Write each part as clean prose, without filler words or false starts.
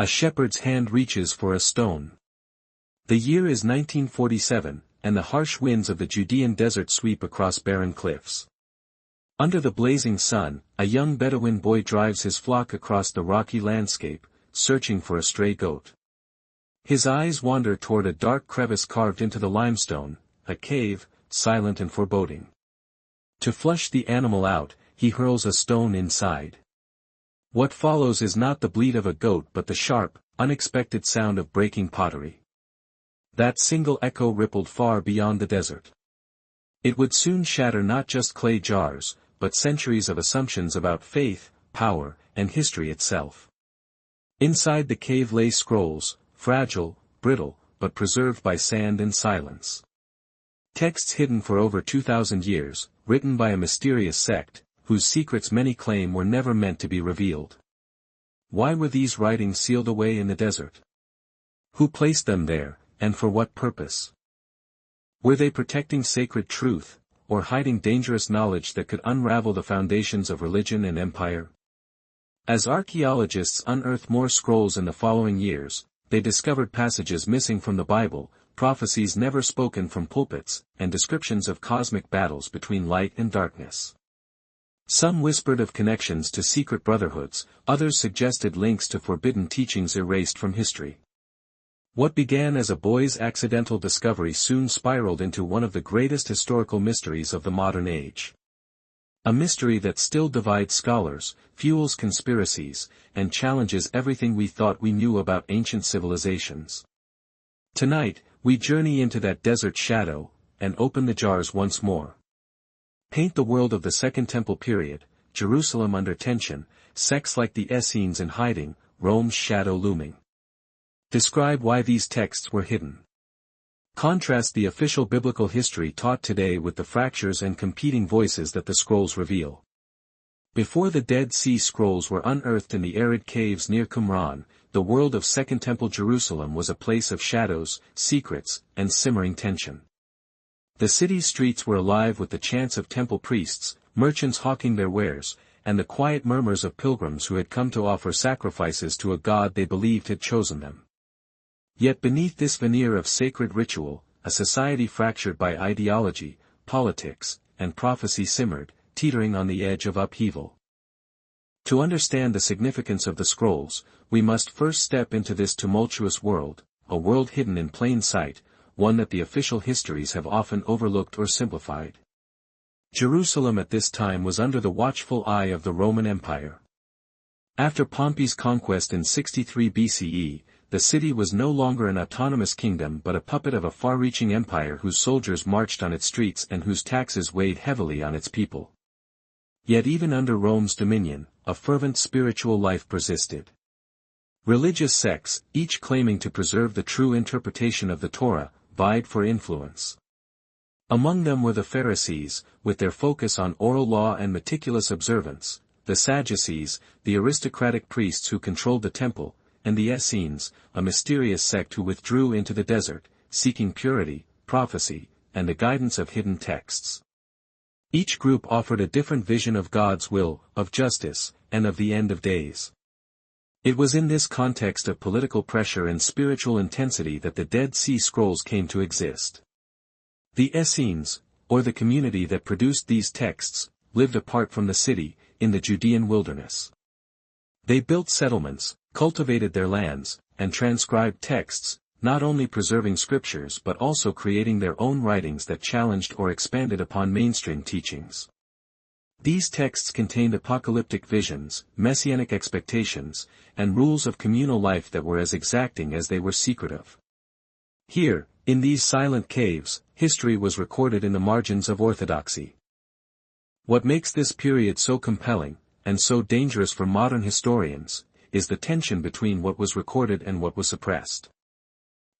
A shepherd's hand reaches for a stone. The year is 1947, and the harsh winds of the Judean desert sweep across barren cliffs. Under the blazing sun, a young Bedouin boy drives his flock across the rocky landscape, searching for a stray goat. His eyes wander toward a dark crevice carved into the limestone, a cave, silent and foreboding. To flush the animal out, he hurls a stone inside. What follows is not the bleat of a goat but the sharp, unexpected sound of breaking pottery. That single echo rippled far beyond the desert. It would soon shatter not just clay jars, but centuries of assumptions about faith, power, and history itself. Inside the cave lay scrolls, fragile, brittle, but preserved by sand and silence. Texts hidden for over 2,000 years, written by a mysterious sect, whose secrets many claim were never meant to be revealed. Why were these writings sealed away in the desert? Who placed them there, and for what purpose? Were they protecting sacred truth, or hiding dangerous knowledge that could unravel the foundations of religion and empire? As archaeologists unearthed more scrolls in the following years, they discovered passages missing from the Bible, prophecies never spoken from pulpits, and descriptions of cosmic battles between light and darkness. Some whispered of connections to secret brotherhoods, others suggested links to forbidden teachings erased from history. What began as a boy's accidental discovery soon spiraled into one of the greatest historical mysteries of the modern age. A mystery that still divides scholars, fuels conspiracies, and challenges everything we thought we knew about ancient civilizations. Tonight, we journey into that desert shadow, and open the jars once more. Paint the world of the Second Temple period, Jerusalem under tension, sects like the Essenes in hiding, Rome's shadow looming. Describe why these texts were hidden. Contrast the official biblical history taught today with the fractures and competing voices that the scrolls reveal. Before the Dead Sea Scrolls were unearthed in the arid caves near Qumran, the world of Second Temple Jerusalem was a place of shadows, secrets, and simmering tension. The city's streets were alive with the chants of temple priests, merchants hawking their wares, and the quiet murmurs of pilgrims who had come to offer sacrifices to a god they believed had chosen them. Yet beneath this veneer of sacred ritual, a society fractured by ideology, politics, and prophecy simmered, teetering on the edge of upheaval. To understand the significance of the scrolls, we must first step into this tumultuous world, a world hidden in plain sight, one that the official histories have often overlooked or simplified. Jerusalem at this time was under the watchful eye of the Roman Empire. After Pompey's conquest in 63 BCE, the city was no longer an autonomous kingdom but a puppet of a far-reaching empire whose soldiers marched on its streets and whose taxes weighed heavily on its people. Yet even under Rome's dominion, a fervent spiritual life persisted. Religious sects, each claiming to preserve the true interpretation of the Torah, vied for influence. Among them were the Pharisees, with their focus on oral law and meticulous observance, the Sadducees, the aristocratic priests who controlled the temple, and the Essenes, a mysterious sect who withdrew into the desert, seeking purity, prophecy, and the guidance of hidden texts. Each group offered a different vision of God's will, of justice, and of the end of days. It was in this context of political pressure and spiritual intensity that the Dead Sea Scrolls came to exist. The Essenes, or the community that produced these texts, lived apart from the city, in the Judean wilderness. They built settlements, cultivated their lands, and transcribed texts, not only preserving scriptures but also creating their own writings that challenged or expanded upon mainstream teachings. These texts contained apocalyptic visions, messianic expectations, and rules of communal life that were as exacting as they were secretive. Here, in these silent caves, history was recorded in the margins of orthodoxy. What makes this period so compelling, and so dangerous for modern historians, is the tension between what was recorded and what was suppressed.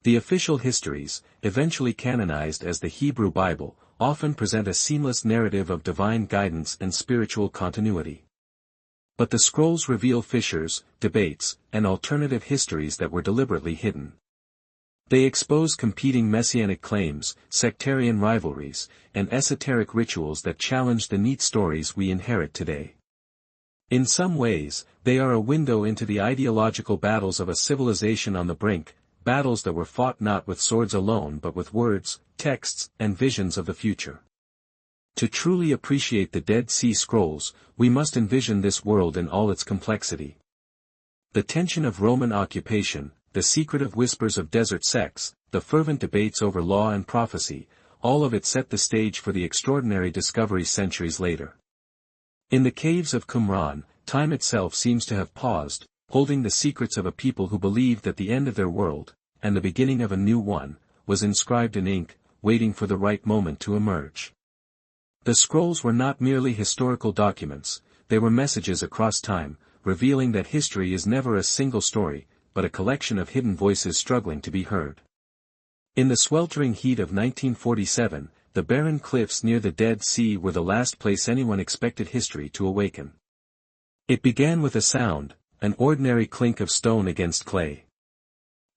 The official histories, eventually canonized as the Hebrew Bible, often present a seamless narrative of divine guidance and spiritual continuity. But the scrolls reveal fissures, debates, and alternative histories that were deliberately hidden. They expose competing messianic claims, sectarian rivalries, and esoteric rituals that challenge the neat stories we inherit today. In some ways, they are a window into the ideological battles of a civilization on the brink, battles that were fought not with swords alone but with words, texts, and visions of the future. To truly appreciate the Dead Sea Scrolls, we must envision this world in all its complexity. The tension of Roman occupation, the secretive whispers of desert sects, the fervent debates over law and prophecy, all of it set the stage for the extraordinary discovery centuries later. In the caves of Qumran, time itself seems to have paused, holding the secrets of a people who believed that the end of their world, and the beginning of a new one, was inscribed in ink, waiting for the right moment to emerge. The scrolls were not merely historical documents, they were messages across time, revealing that history is never a single story, but a collection of hidden voices struggling to be heard. In the sweltering heat of 1947, the barren cliffs near the Dead Sea were the last place anyone expected history to awaken. It began with a sound, an ordinary clink of stone against clay.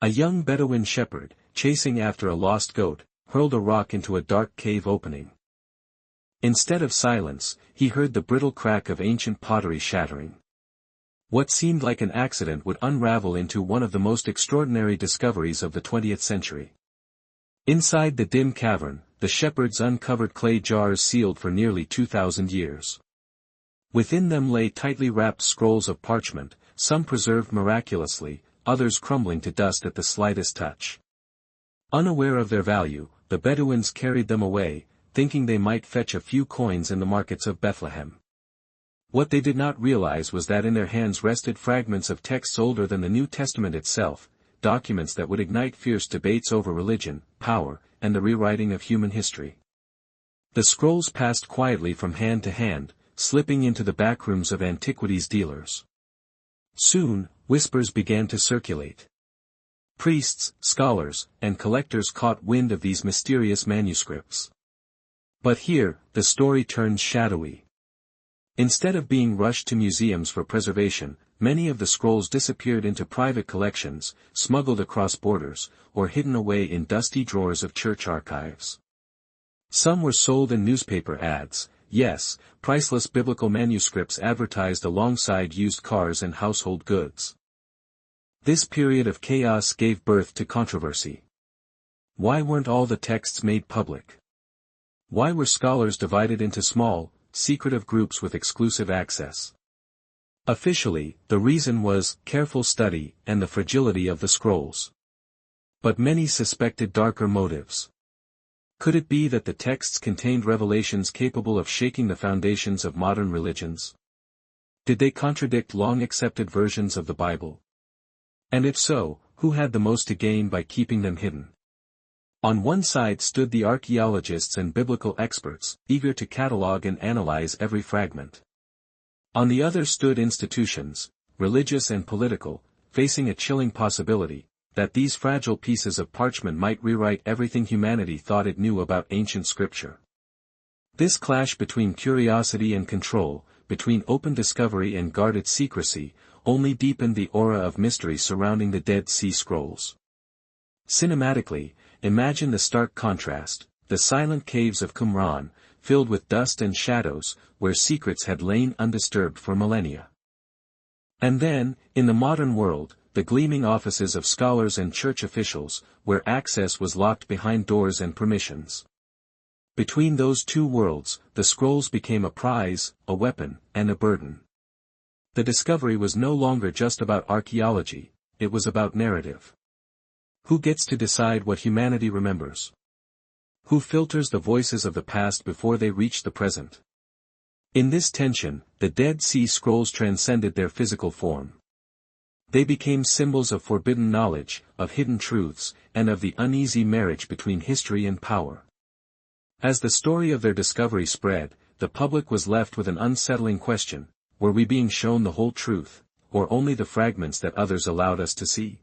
A young Bedouin shepherd, chasing after a lost goat, hurled a rock into a dark cave opening. Instead of silence, he heard the brittle crack of ancient pottery shattering. What seemed like an accident would unravel into one of the most extraordinary discoveries of the 20th century. Inside the dim cavern, the shepherds uncovered clay jars sealed for nearly 2,000 years. Within them lay tightly wrapped scrolls of parchment, some preserved miraculously, others crumbling to dust at the slightest touch. Unaware of their value, the Bedouins carried them away, thinking they might fetch a few coins in the markets of Bethlehem. What they did not realize was that in their hands rested fragments of texts older than the New Testament itself, documents that would ignite fierce debates over religion, power, and the rewriting of human history. The scrolls passed quietly from hand to hand, slipping into the backrooms of antiquities dealers. Soon, whispers began to circulate. Priests, scholars, and collectors caught wind of these mysterious manuscripts. But here, the story turned shadowy. Instead of being rushed to museums for preservation, many of the scrolls disappeared into private collections, smuggled across borders, or hidden away in dusty drawers of church archives. Some were sold in newspaper ads, yes, priceless biblical manuscripts advertised alongside used cars and household goods. This period of chaos gave birth to controversy. Why weren't all the texts made public? Why were scholars divided into small, secretive groups with exclusive access? Officially, the reason was careful study and the fragility of the scrolls. But many suspected darker motives. Could it be that the texts contained revelations capable of shaking the foundations of modern religions? Did they contradict long-accepted versions of the Bible? And if so, who had the most to gain by keeping them hidden? On one side stood the archaeologists and biblical experts, eager to catalog and analyze every fragment. On the other stood institutions, religious and political, facing a chilling possibility, that these fragile pieces of parchment might rewrite everything humanity thought it knew about ancient scripture. This clash between curiosity and control, between open discovery and guarded secrecy, only deepened the aura of mystery surrounding the Dead Sea Scrolls. Cinematically, imagine the stark contrast, the silent caves of Qumran, filled with dust and shadows, where secrets had lain undisturbed for millennia. And then, in the modern world, the gleaming offices of scholars and church officials, where access was locked behind doors and permissions. Between those two worlds, the scrolls became a prize, a weapon, and a burden. The discovery was no longer just about archaeology, it was about narrative. Who gets to decide what humanity remembers? Who filters the voices of the past before they reach the present? In this tension, the Dead Sea Scrolls transcended their physical form. They became symbols of forbidden knowledge, of hidden truths, and of the uneasy marriage between history and power. As the story of their discovery spread, the public was left with an unsettling question: were we being shown the whole truth, or only the fragments that others allowed us to see?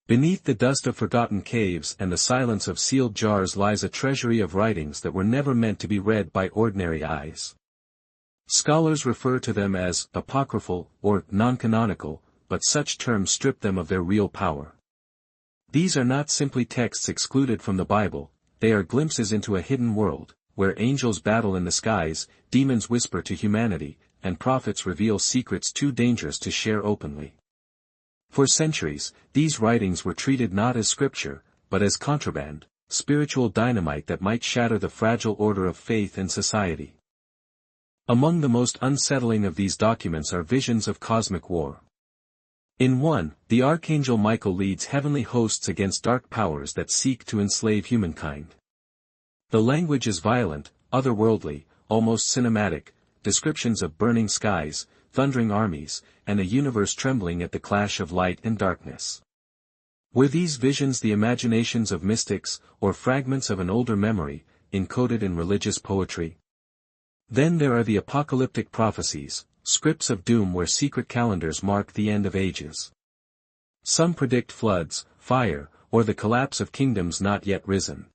Beneath the dust of forgotten caves and the silence of sealed jars lies a treasury of writings that were never meant to be read by ordinary eyes. Scholars refer to them as apocryphal or non-canonical, but such terms strip them of their real power. These are not simply texts excluded from the Bible, they are glimpses into a hidden world, where angels battle in the skies, demons whisper to humanity, and prophets reveal secrets too dangerous to share openly. For centuries, these writings were treated not as scripture, but as contraband, spiritual dynamite that might shatter the fragile order of faith and society. Among the most unsettling of these documents are visions of cosmic war. In one, the archangel Michael leads heavenly hosts against dark powers that seek to enslave humankind. The language is violent, otherworldly, almost cinematic, descriptions of burning skies, thundering armies, and a universe trembling at the clash of light and darkness. Were these visions the imaginations of mystics, or fragments of an older memory, encoded in religious poetry? Then there are the apocalyptic prophecies, scripts of doom where secret calendars mark the end of ages. Some predict floods, fire, or the collapse of kingdoms not yet risen.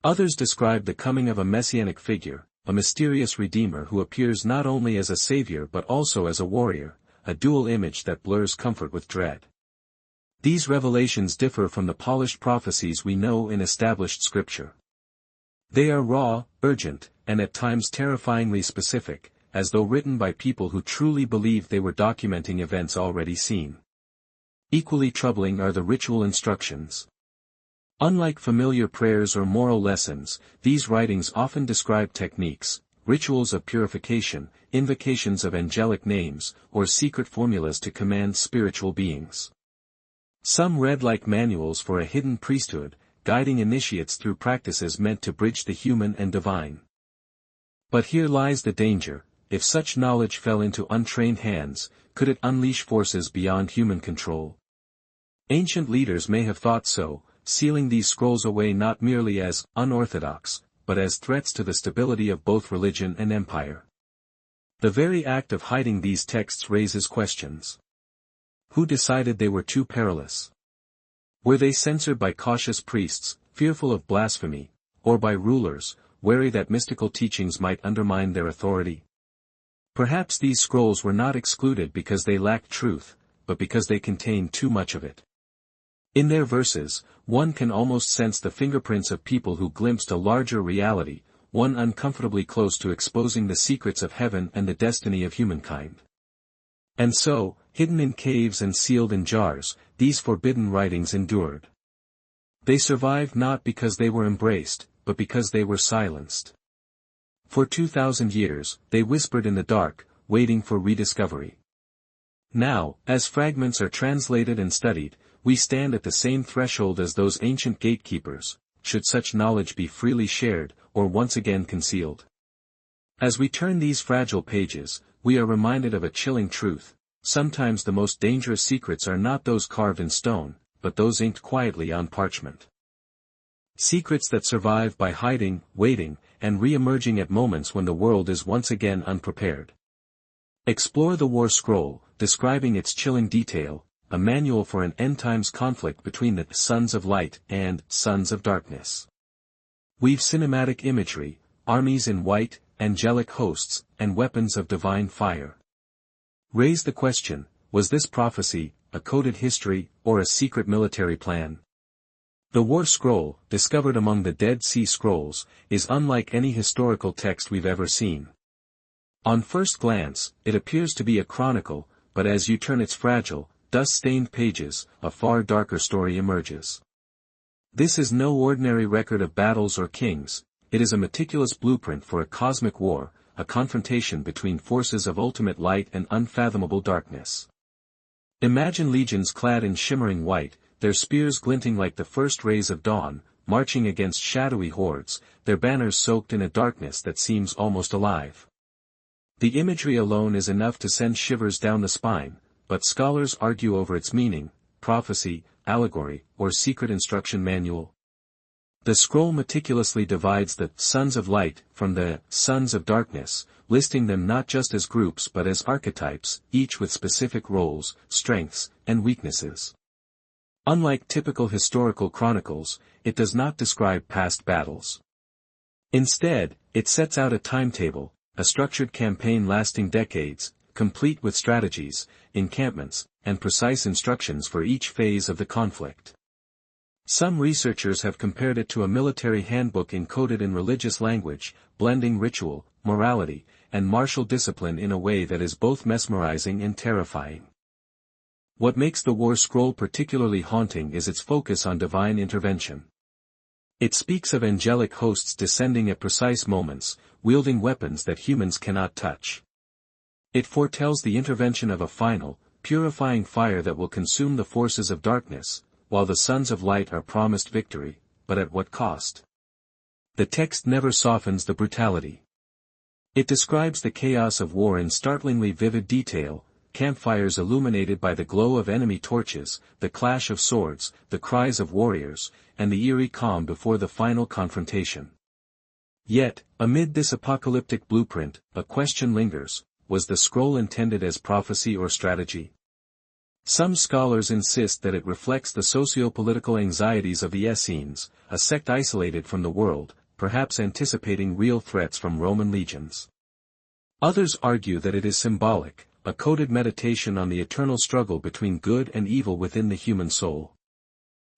Others describe the coming of a messianic figure, a mysterious redeemer who appears not only as a savior but also as a warrior, a dual image that blurs comfort with dread. These revelations differ from the polished prophecies we know in established scripture. They are raw, urgent, and at times terrifyingly specific, as though written by people who truly believed they were documenting events already seen. Equally troubling are the ritual instructions. Unlike familiar prayers or moral lessons, these writings often describe techniques, rituals of purification, invocations of angelic names, or secret formulas to command spiritual beings. Some read like manuals for a hidden priesthood, guiding initiates through practices meant to bridge the human and divine. But here lies the danger: if such knowledge fell into untrained hands, could it unleash forces beyond human control? Ancient leaders may have thought so, sealing these scrolls away not merely as unorthodox, but as threats to the stability of both religion and empire. The very act of hiding these texts raises questions. Who decided they were too perilous? Were they censored by cautious priests, fearful of blasphemy, or by rulers, wary that mystical teachings might undermine their authority? Perhaps these scrolls were not excluded because they lacked truth, but because they contained too much of it. In their verses, one can almost sense the fingerprints of people who glimpsed a larger reality, one uncomfortably close to exposing the secrets of heaven and the destiny of humankind. And so, hidden in caves and sealed in jars, these forbidden writings endured. They survived not because they were embraced, but because they were silenced. For 2,000 years, they whispered in the dark, waiting for rediscovery. Now, as fragments are translated and studied, we stand at the same threshold as those ancient gatekeepers, should such knowledge be freely shared, or once again concealed. As we turn these fragile pages, we are reminded of a chilling truth: sometimes the most dangerous secrets are not those carved in stone, but those inked quietly on parchment. Secrets that survive by hiding, waiting, and re-emerging at moments when the world is once again unprepared. Explore the War Scroll, describing its chilling detail, a manual for an end-times conflict between the sons of light and sons of darkness. Weave cinematic imagery, armies in white, angelic hosts, and weapons of divine fire. Raise the question: was this prophecy a coded history, or a secret military plan? The War Scroll, discovered among the Dead Sea Scrolls, is unlike any historical text we've ever seen. On first glance, it appears to be a chronicle, but as you turn its fragile, dust-stained pages, a far darker story emerges. This is no ordinary record of battles or kings, it is a meticulous blueprint for a cosmic war, a confrontation between forces of ultimate light and unfathomable darkness. Imagine legions clad in shimmering white, their spears glinting like the first rays of dawn, marching against shadowy hordes, their banners soaked in a darkness that seems almost alive. The imagery alone is enough to send shivers down the spine, but scholars argue over its meaning: prophecy, allegory, or secret instruction manual. The scroll meticulously divides the sons of light from the sons of darkness, listing them not just as groups but as archetypes, each with specific roles, strengths, and weaknesses. Unlike typical historical chronicles, it does not describe past battles. Instead, it sets out a timetable, a structured campaign lasting decades, complete with strategies, encampments, and precise instructions for each phase of the conflict. Some researchers have compared it to a military handbook encoded in religious language, blending ritual, morality, and martial discipline in a way that is both mesmerizing and terrifying. What makes the War Scroll particularly haunting is its focus on divine intervention. It speaks of angelic hosts descending at precise moments, wielding weapons that humans cannot touch. It foretells the intervention of a final, purifying fire that will consume the forces of darkness, while the sons of light are promised victory, but at what cost? The text never softens the brutality. It describes the chaos of war in startlingly vivid detail: campfires illuminated by the glow of enemy torches, the clash of swords, the cries of warriors, and the eerie calm before the final confrontation. Yet, amid this apocalyptic blueprint, a question lingers: was the scroll intended as prophecy or strategy? Some scholars insist that it reflects the socio-political anxieties of the Essenes, a sect isolated from the world, perhaps anticipating real threats from Roman legions. Others argue that it is symbolic, a coded meditation on the eternal struggle between good and evil within the human soul.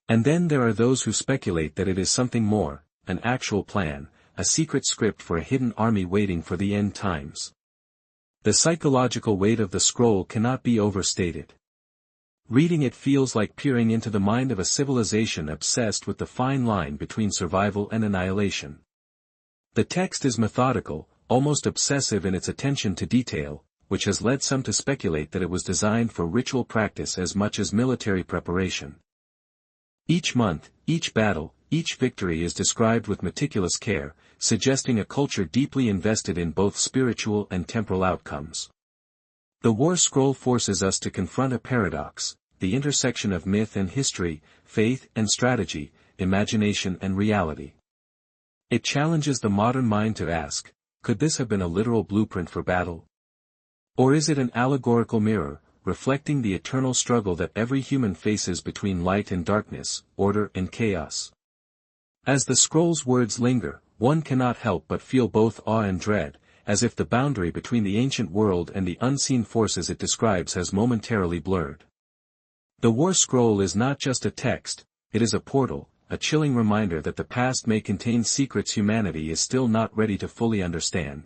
And then there are those who speculate that it is something more, an actual plan, a secret script for a hidden army waiting for the end times. The psychological weight of the scroll cannot be overstated. Reading it feels like peering into the mind of a civilization obsessed with the fine line between survival and annihilation. The text is methodical, almost obsessive in its attention to detail, which has led some to speculate that it was designed for ritual practice as much as military preparation. Each month, each battle, each victory is described with meticulous care, suggesting a culture deeply invested in both spiritual and temporal outcomes. The War Scroll forces us to confront a paradox: the intersection of myth and history, faith and strategy, imagination and reality. It challenges the modern mind to ask, could this have been a literal blueprint for battle? Or is it an allegorical mirror, reflecting the eternal struggle that every human faces between light and darkness, order and chaos? As the scroll's words linger, one cannot help but feel both awe and dread, as if the boundary between the ancient world and the unseen forces it describes has momentarily blurred. The War Scroll is not just a text, it is a portal, a chilling reminder that the past may contain secrets humanity is still not ready to fully understand.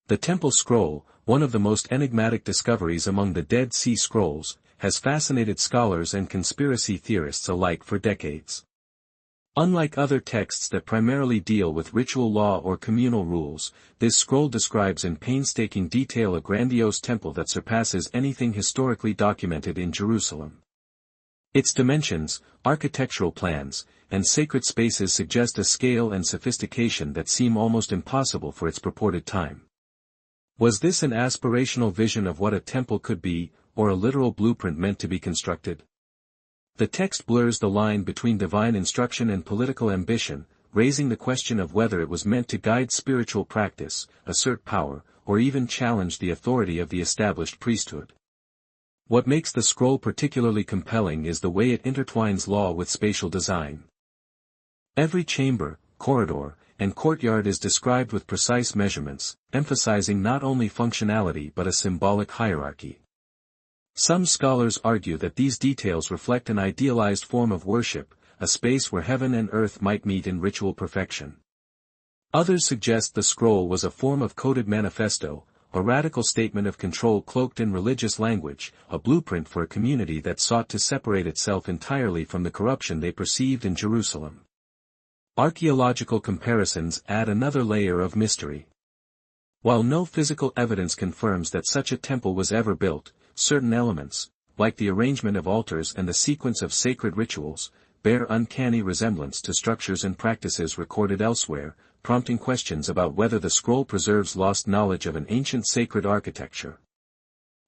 The Temple Scroll, one of the most enigmatic discoveries among the Dead Sea Scrolls, has fascinated scholars and conspiracy theorists alike for decades. Unlike other texts that primarily deal with ritual law or communal rules, this scroll describes in painstaking detail a grandiose temple that surpasses anything historically documented in Jerusalem. Its dimensions, architectural plans, and sacred spaces suggest a scale and sophistication that seem almost impossible for its purported time. Was this an aspirational vision of what a temple could be, or a literal blueprint meant to be constructed? The text blurs the line between divine instruction and political ambition, raising the question of whether it was meant to guide spiritual practice, assert power, or even challenge the authority of the established priesthood. What makes the scroll particularly compelling is the way it intertwines law with spatial design. Every chamber, corridor, and courtyard is described with precise measurements, emphasizing not only functionality but a symbolic hierarchy. Some scholars argue that these details reflect an idealized form of worship, a space where heaven and earth might meet in ritual perfection. Others suggest the scroll was a form of coded manifesto, a radical statement of control cloaked in religious language, a blueprint for a community that sought to separate itself entirely from the corruption they perceived in Jerusalem. Archaeological comparisons add another layer of mystery. While no physical evidence confirms that such a temple was ever built, certain elements, like the arrangement of altars and the sequence of sacred rituals, bear uncanny resemblance to structures and practices recorded elsewhere, prompting questions about whether the scroll preserves lost knowledge of an ancient sacred architecture.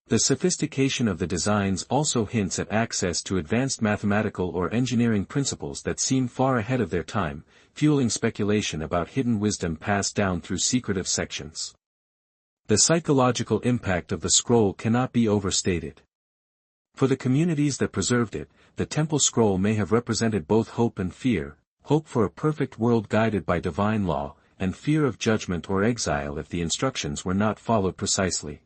The sophistication of the designs also hints at access to advanced mathematical or engineering principles that seem far ahead of their time, fueling speculation about hidden wisdom passed down through secretive sections. The psychological impact of the scroll cannot be overstated. For the communities that preserved it, the Temple Scroll may have represented both hope and fear, hope for a perfect world guided by divine law, and fear of judgment or exile if the instructions were not followed precisely.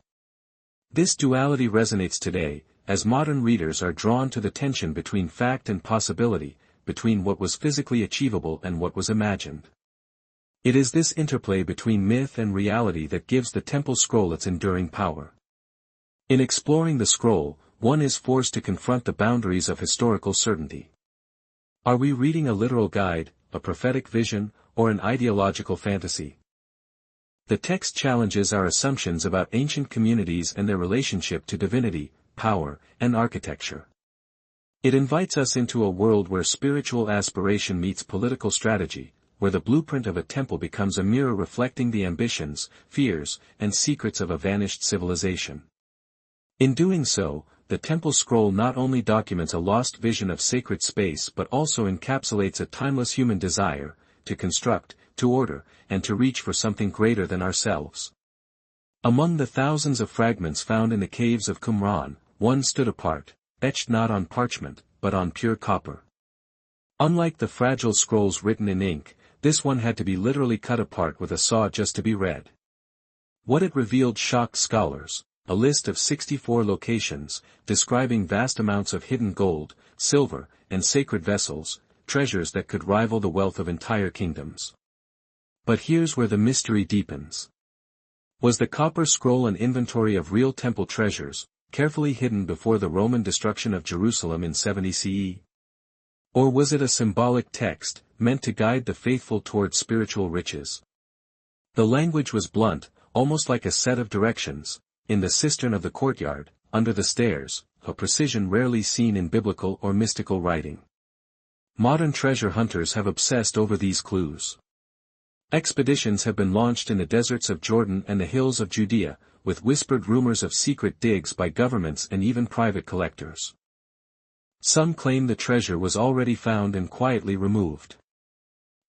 This duality resonates today, as modern readers are drawn to the tension between fact and possibility, between what was physically achievable and what was imagined. It is this interplay between myth and reality that gives the temple scroll its enduring power. In exploring the scroll, one is forced to confront the boundaries of historical certainty. Are we reading a literal guide, a prophetic vision, or an ideological fantasy? The text challenges our assumptions about ancient communities and their relationship to divinity, power, and architecture. It invites us into a world where spiritual aspiration meets political strategy, where the blueprint of a temple becomes a mirror reflecting the ambitions, fears, and secrets of a vanished civilization. In doing so, the temple scroll not only documents a lost vision of sacred space but also encapsulates a timeless human desire, to construct, to order, and to reach for something greater than ourselves. Among the thousands of fragments found in the caves of Qumran, one stood apart, etched not on parchment, but on pure copper. Unlike the fragile scrolls written in ink, this one had to be literally cut apart with a saw just to be read. What it revealed shocked scholars: a list of 64 locations, describing vast amounts of hidden gold, silver, and sacred vessels, treasures that could rival the wealth of entire kingdoms. But here's where the mystery deepens. Was the copper scroll an inventory of real temple treasures, carefully hidden before the Roman destruction of Jerusalem in 70 CE? Or was it a symbolic text, meant to guide the faithful toward spiritual riches? The language was blunt, almost like a set of directions: in the cistern of the courtyard, under the stairs, a precision rarely seen in biblical or mystical writing. Modern treasure hunters have obsessed over these clues. Expeditions have been launched in the deserts of Jordan and the hills of Judea, with whispered rumors of secret digs by governments and even private collectors. Some claim the treasure was already found and quietly removed.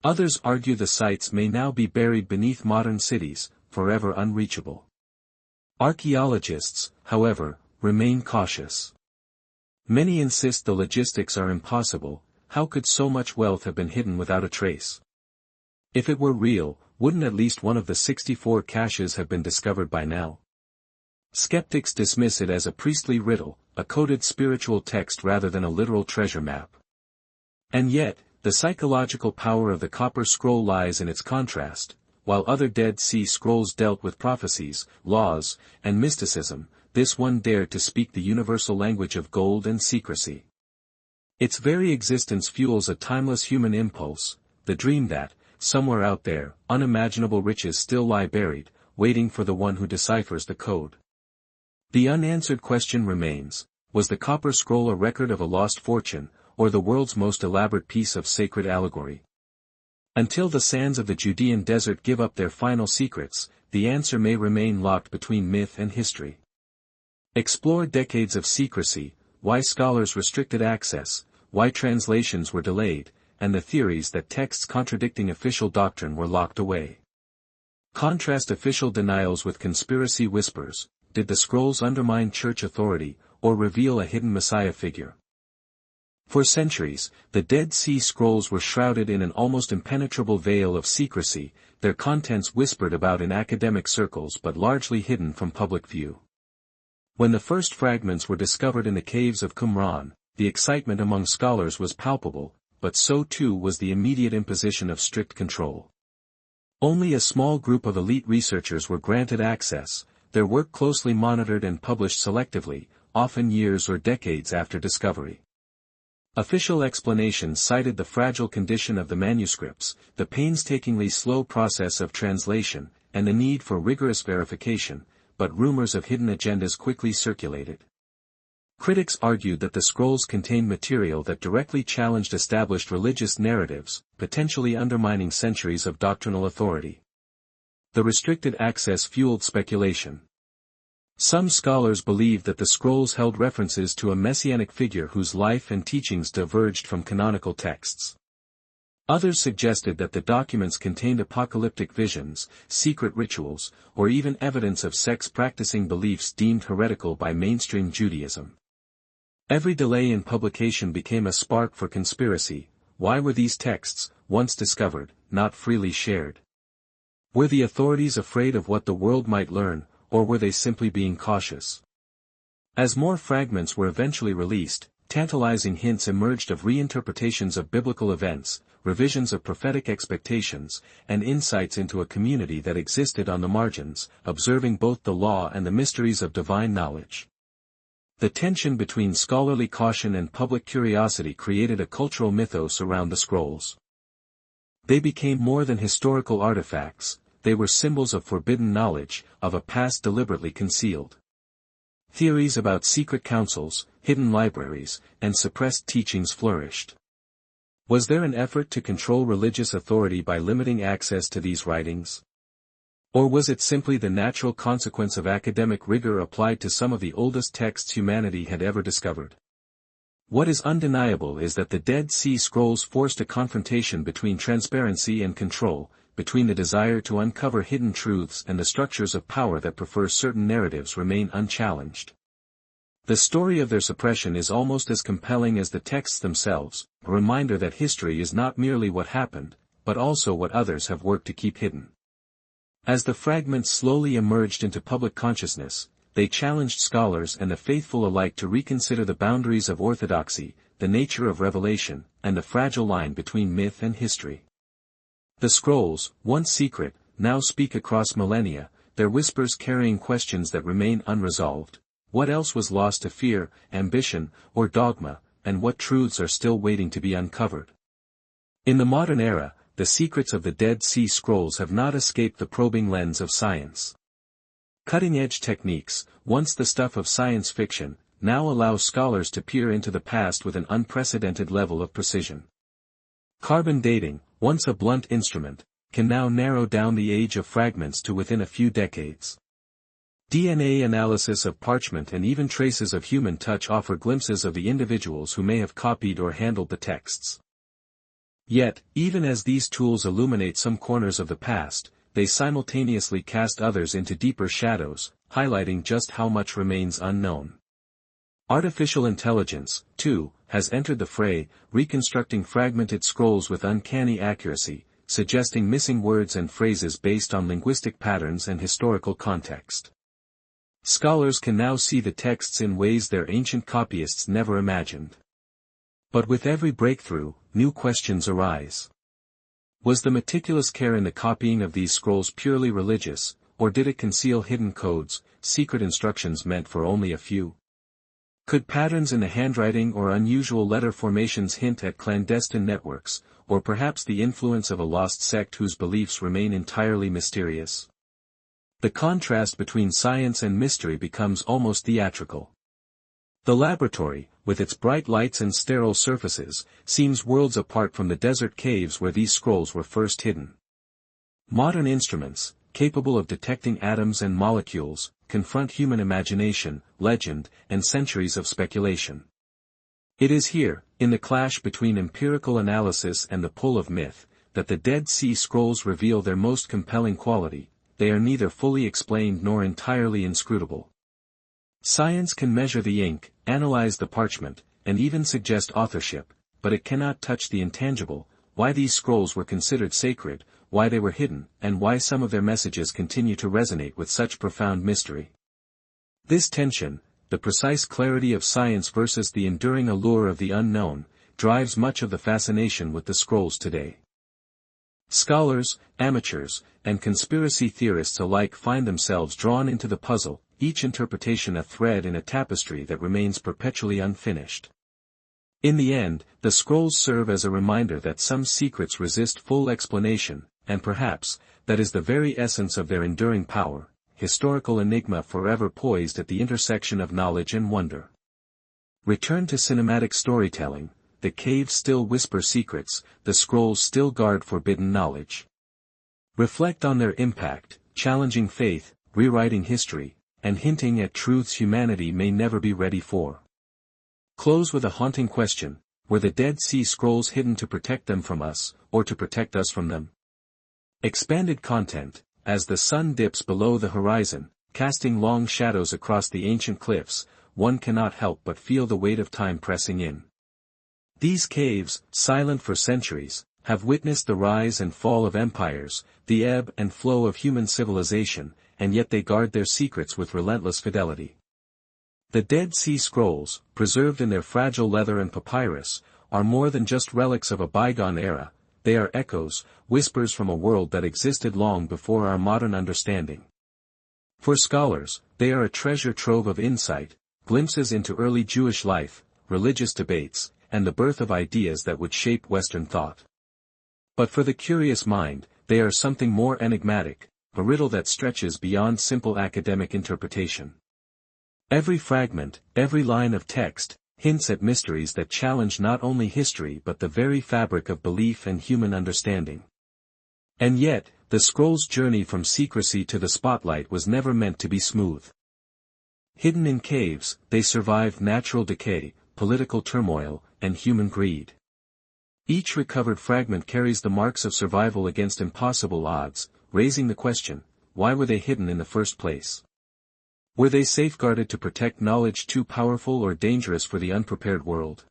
Others argue the sites may now be buried beneath modern cities, forever unreachable. Archaeologists, however, remain cautious. Many insist the logistics are impossible. How could so much wealth have been hidden without a trace? If it were real, wouldn't at least one of the 64 caches have been discovered by now? Skeptics dismiss it as a priestly riddle, a coded spiritual text rather than a literal treasure map. And yet, the psychological power of the copper scroll lies in its contrast. While other Dead Sea Scrolls dealt with prophecies, laws, and mysticism, this one dared to speak the universal language of gold and secrecy. Its very existence fuels a timeless human impulse, the dream that, somewhere out there, unimaginable riches still lie buried, waiting for the one who deciphers the code. The unanswered question remains: was the copper scroll a record of a lost fortune, or the world's most elaborate piece of sacred allegory? Until the sands of the Judean desert give up their final secrets, the answer may remain locked between myth and history. Explore decades of secrecy, why scholars restricted access, why translations were delayed, and the theories that texts contradicting official doctrine were locked away. Contrast official denials with conspiracy whispers: did the scrolls undermine church authority, or reveal a hidden Messiah figure? For centuries, the Dead Sea Scrolls were shrouded in an almost impenetrable veil of secrecy, their contents whispered about in academic circles but largely hidden from public view. When the first fragments were discovered in the caves of Qumran, the excitement among scholars was palpable, but so too was the immediate imposition of strict control. Only a small group of elite researchers were granted access, their work closely monitored and published selectively, often years or decades after discovery. Official explanations cited the fragile condition of the manuscripts, the painstakingly slow process of translation, and the need for rigorous verification, but rumors of hidden agendas quickly circulated. Critics argued that the scrolls contained material that directly challenged established religious narratives, potentially undermining centuries of doctrinal authority. The restricted access fueled speculation. Some scholars believed that the scrolls held references to a messianic figure whose life and teachings diverged from canonical texts. Others suggested that the documents contained apocalyptic visions, secret rituals, or even evidence of sex-practicing beliefs deemed heretical by mainstream Judaism. Every delay in publication became a spark for conspiracy. Why were these texts, once discovered, not freely shared? Were the authorities afraid of what the world might learn, or were they simply being cautious? As more fragments were eventually released, tantalizing hints emerged of reinterpretations of biblical events, revisions of prophetic expectations, and insights into a community that existed on the margins, observing both the law and the mysteries of divine knowledge. The tension between scholarly caution and public curiosity created a cultural mythos around the scrolls. They became more than historical artifacts, they were symbols of forbidden knowledge, of a past deliberately concealed. Theories about secret councils, hidden libraries, and suppressed teachings flourished. Was there an effort to control religious authority by limiting access to these writings? Or was it simply the natural consequence of academic rigor applied to some of the oldest texts humanity had ever discovered? What is undeniable is that the Dead Sea Scrolls forced a confrontation between transparency and control, between the desire to uncover hidden truths and the structures of power that prefer certain narratives remain unchallenged. The story of their suppression is almost as compelling as the texts themselves, a reminder that history is not merely what happened, but also what others have worked to keep hidden. As the fragments slowly emerged into public consciousness, they challenged scholars and the faithful alike to reconsider the boundaries of orthodoxy, the nature of revelation, and the fragile line between myth and history. The scrolls, once secret, now speak across millennia, their whispers carrying questions that remain unresolved. What else was lost to fear, ambition, or dogma, and what truths are still waiting to be uncovered? In the modern era, the secrets of the Dead Sea Scrolls have not escaped the probing lens of science. Cutting-edge techniques, once the stuff of science fiction, now allow scholars to peer into the past with an unprecedented level of precision. Carbon dating, once a blunt instrument, can now narrow down the age of fragments to within a few decades. DNA analysis of parchment and even traces of human touch offer glimpses of the individuals who may have copied or handled the texts. Yet, even as these tools illuminate some corners of the past, they simultaneously cast others into deeper shadows, highlighting just how much remains unknown. Artificial intelligence, too, has entered the fray, reconstructing fragmented scrolls with uncanny accuracy, suggesting missing words and phrases based on linguistic patterns and historical context. Scholars can now see the texts in ways their ancient copyists never imagined. But with every breakthrough, new questions arise. Was the meticulous care in the copying of these scrolls purely religious, or did it conceal hidden codes, secret instructions meant for only a few? Could patterns in the handwriting or unusual letter formations hint at clandestine networks, or perhaps the influence of a lost sect whose beliefs remain entirely mysterious? The contrast between science and mystery becomes almost theatrical. The laboratory, with its bright lights and sterile surfaces, seems worlds apart from the desert caves where these scrolls were first hidden. Modern instruments, capable of detecting atoms and molecules, confront human imagination, legend, and centuries of speculation. It is here, in the clash between empirical analysis and the pull of myth, that the Dead Sea Scrolls reveal their most compelling quality. They are neither fully explained nor entirely inscrutable. Science can measure the ink, analyze the parchment, and even suggest authorship, but it cannot touch the intangible, why these scrolls were considered sacred, why they were hidden, and why some of their messages continue to resonate with such profound mystery. This tension, the precise clarity of science versus the enduring allure of the unknown, drives much of the fascination with the scrolls today. Scholars, amateurs, and conspiracy theorists alike find themselves drawn into the puzzle, each interpretation a thread in a tapestry that remains perpetually unfinished. In the end, the scrolls serve as a reminder that some secrets resist full explanation, and perhaps, that is the very essence of their enduring power, historical enigma forever poised at the intersection of knowledge and wonder. Return to cinematic storytelling. The caves still whisper secrets, the scrolls still guard forbidden knowledge. Reflect on their impact, challenging faith, rewriting history, and hinting at truths humanity may never be ready for. Close with a haunting question: were the Dead Sea Scrolls hidden to protect them from us, or to protect us from them? Expanded content. As the sun dips below the horizon, casting long shadows across the ancient cliffs, one cannot help but feel the weight of time pressing in. These caves, silent for centuries, have witnessed the rise and fall of empires, the ebb and flow of human civilization, and yet they guard their secrets with relentless fidelity. The Dead Sea Scrolls, preserved in their fragile leather and papyrus, are more than just relics of a bygone era, they are echoes, whispers from a world that existed long before our modern understanding. For scholars, they are a treasure trove of insight, glimpses into early Jewish life, religious debates, and the birth of ideas that would shape Western thought. But for the curious mind, they are something more enigmatic, a riddle that stretches beyond simple academic interpretation. Every fragment, every line of text, hints at mysteries that challenge not only history but the very fabric of belief and human understanding. And yet, the scroll's journey from secrecy to the spotlight was never meant to be smooth. Hidden in caves, they survived natural decay, political turmoil, and human greed. Each recovered fragment carries the marks of survival against impossible odds, raising the question, why were they hidden in the first place? Were they safeguarded to protect knowledge too powerful or dangerous for the unprepared world?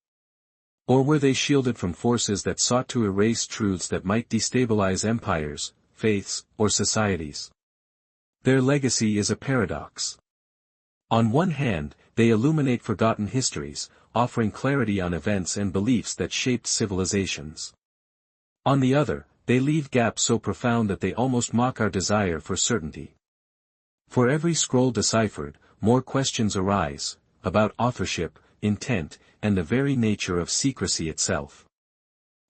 Or were they shielded from forces that sought to erase truths that might destabilize empires, faiths, or societies? Their legacy is a paradox. On one hand, they illuminate forgotten histories, offering clarity on events and beliefs that shaped civilizations. On the other, they leave gaps so profound that they almost mock our desire for certainty. For every scroll deciphered, more questions arise, about authorship, intent, and the very nature of secrecy itself.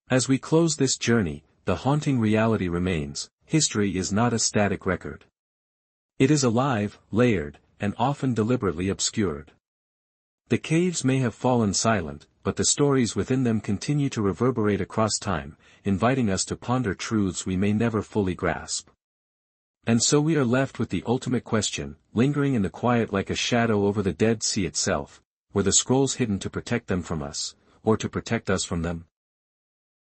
As we close this journey, the haunting reality remains: history is not a static record. It is alive, layered, and often deliberately obscured. The caves may have fallen silent, but the stories within them continue to reverberate across time, inviting us to ponder truths we may never fully grasp. And so we are left with the ultimate question, lingering in the quiet like a shadow over the Dead Sea itself: were the scrolls hidden to protect them from us, or to protect us from them?